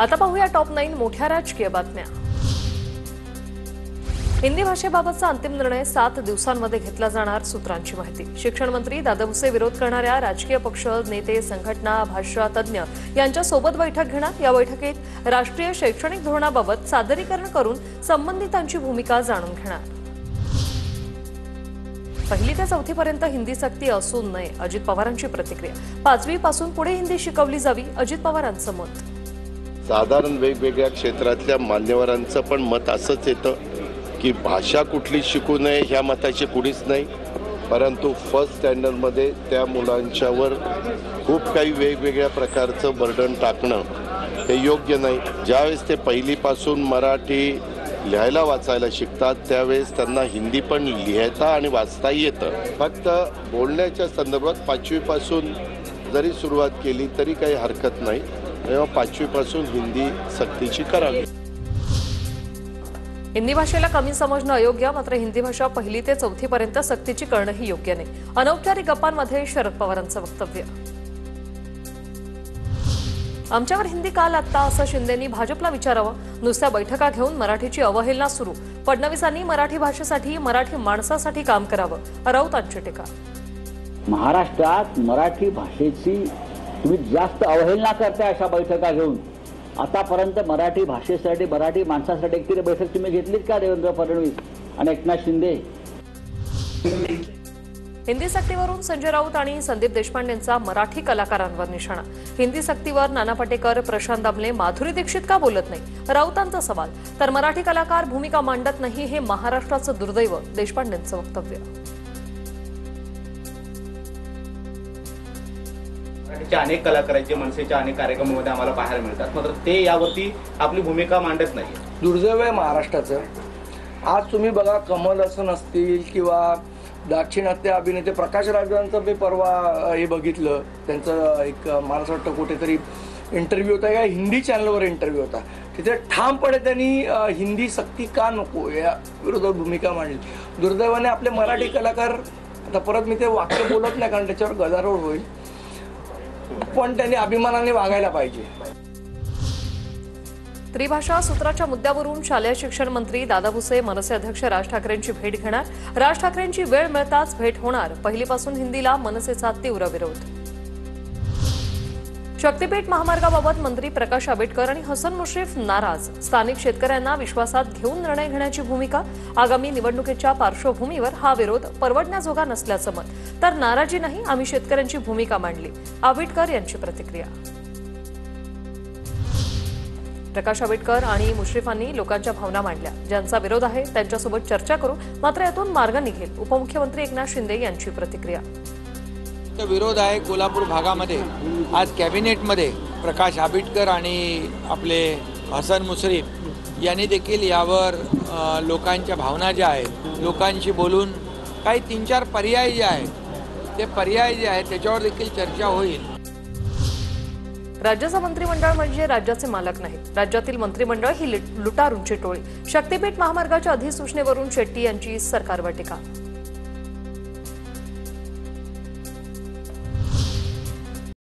आता पाहूया टॉप 9 मोठ्या राजकीय बातम्या। हिंदी भाषेबाबतचा अंतिम निर्णय 7 दिवसांमध्ये घेतला जाणार, सूत्रांची माहिती। शिक्षण मंत्री दादा भुसे विरोध करणाऱ्या राजकीय पक्ष, नेते, संघटना, भाषा तज्ञ यांच्या सोबत बैठक घेणार। या बैठकीत राष्ट्रीय शैक्षणिक धोरणाबाबत सादरीकरण करून संबंधितांची भूमिका जाणून घेणार। पहिली ते चौथी पर्यंत हिंदी सक्ती असू नये, अजित पवारांची प्रतिक्रिया। 5वी पासून पुढे हिंदी शिकवली जावी, अजित पवारांचं मत। साधारण वेगवेगळ्या क्षेत्रातल्या मान्यवरांचं पण मत असंच येतं की भाषा कुठली शिकू नये ह्या मताची कुणीच नाही, परंतु फर्स्ट स्टँडर्डमध्ये त्या मुलांच्यावर खूप काही वेगवेगळ्या प्रकारचं बर्डन टाकणं हे योग्य नाही। ज्यावेळेस ते पहिलीपासून मराठी लिहायला वाचायला शिकतात त्यावेळेस त्यांना हिंदी पण लिहिता आणि वाचताही येतं। फक्त बोलण्याच्या संदर्भात 5वी पासून जरी सुरुवात केली तरी काही हरकत नाही, तेव्हा 5वी पासून हिंदी सक्तीची करावी। हिंदी भाषेला कमी समजणं अयोग्य, मात्र हिंदी भाषा पहिली ते चौथी पर्यंत सक्तीची करणंही योग्य नाही। अनौपचारिक गप्पांमध्ये शरद पवारांचं वक्तव्य। आमच्यावर हिंदी का लागता असं शिंदेंनी भाजपला विचारावं। नुसत्या बैठका घेऊन मराठीची अवहेलना सुरू। फडणवीसांनी मराठी भाषेसाठी, मराठी माणसासाठी काम करावं, राऊतांची टीका। महाराष्ट्रात मराठी भाषेची तुम्ही जास्त अवहेलना करताय अशा बैठका घेऊन। आतापर्यंत मराठी भाषेसाठी, मराठी माणसासाठी एकतरी बैठक तुम्ही घेतलीत का देवेंद्र फडणवीस आणि एकनाथ शिंदे? हिंदी सक्तीवरून संजय राऊत आणि संदीप देशपांडेंचा मराठी कलाकारांवर निशाणा। हिंदी सक्तीवर नाना पाटेकर, प्रशांत दामले, माधुरी दीक्षित का बोलत नाही, राऊतांचा सवाल। तर मराठी कलाकार भूमिका मांडत नाही हे महाराष्ट्राचं दुर्दैव, देशपांडेंचं वक्तव्य। मराठीच्या अनेक कलाकारांचे मनसेच्या अनेक कार्यक्रमांमध्ये आम्हाला पाहायला मिळतात, मात्र ते यावरती आपली भूमिका मांडत नाही। दुर्दैव आहे महाराष्ट्राचं। आज तुम्ही बघा, कमल हसन असतील किंवा दाक्षिणात्य अभिनेते प्रकाश राजांचं मी परवा हे बघितलं, त्यांचं एक मला असं वाटतं कुठेतरी इंटरव्ह्यू होता, या हिंदी चॅनलवर इंटरव्ह्यू होता। तिथे ठामपणे त्यांनी हिंदी सक्ती का नको या विरोधात भूमिका मांडली। दुर्दैवाने आपले मराठी कलाकार, आता परत मी ते वाक्य बोलत नाही कारण त्याच्यावर गदारोळ होईल, पण त्यांनी अभिमानाने वागायला पाहिजे। त्रिभाषा सूत्राच्या मुद्द्यावरून शालेय शिक्षण मंत्री दादा भुसे मनसे अध्यक्ष राज ठाकरेंची भेट घेणार। राज ठाकरेंची वेळ मिळताच भेट होणार। पहिलीपासून हिंदीला मनसेचा तीव्र विरोध। शक्तीपीठ महामार्गाबाबत मंत्री प्रकाश आंबेडकर आणि हसन मुश्रीफ नाराज। स्थानिक शेतकऱ्यांना विश्वासात घेऊन निर्णय घेण्याची भूमिका। आगामी निवडणुकीच्या पार्श्वभूमीवर हा विरोध परवडण्याजोगा नसल्याचं मत। तर नाराजी नाही, आम्ही शेतकऱ्यांची भूमिका मांडली, आंबेडकर यांची प्रतिक्रिया। प्रकाश आंबेडकर आणि मुश्रीफांनी लोकांच्या भावना मांडल्या। ज्यांचा विरोध आहे त्यांच्यासोबत चर्चा करू, मात्र यातून मार्ग निघेल, उपमुख्यमंत्री एकनाथ शिंदे यांची प्रतिक्रिया। विरोध आहे कोल्हापूर भागामध्ये। आज कॅबिनेटमध्ये प्रकाश आंबेडकर आणि आपले हसन मुश्रीफ यांनी देखील यावर लोकांच्या भावना ज्या आहेत, लोकांशी बोलून काही 3-4 पर्याय जे आहेत ते पर्याय जे आहेत त्याच्यावर देखील चर्चा होईल। राज्याचं मंत्रिमंडळ म्हणजे राज्याचे मालक नाहीत। राज्यातील मंत्रिमंडळ ही लुटारूंची टोळी। शक्तीपीठ महामार्गाच्या अधिसूचनेवरून शेट्टी यांची सरकारवर टीका।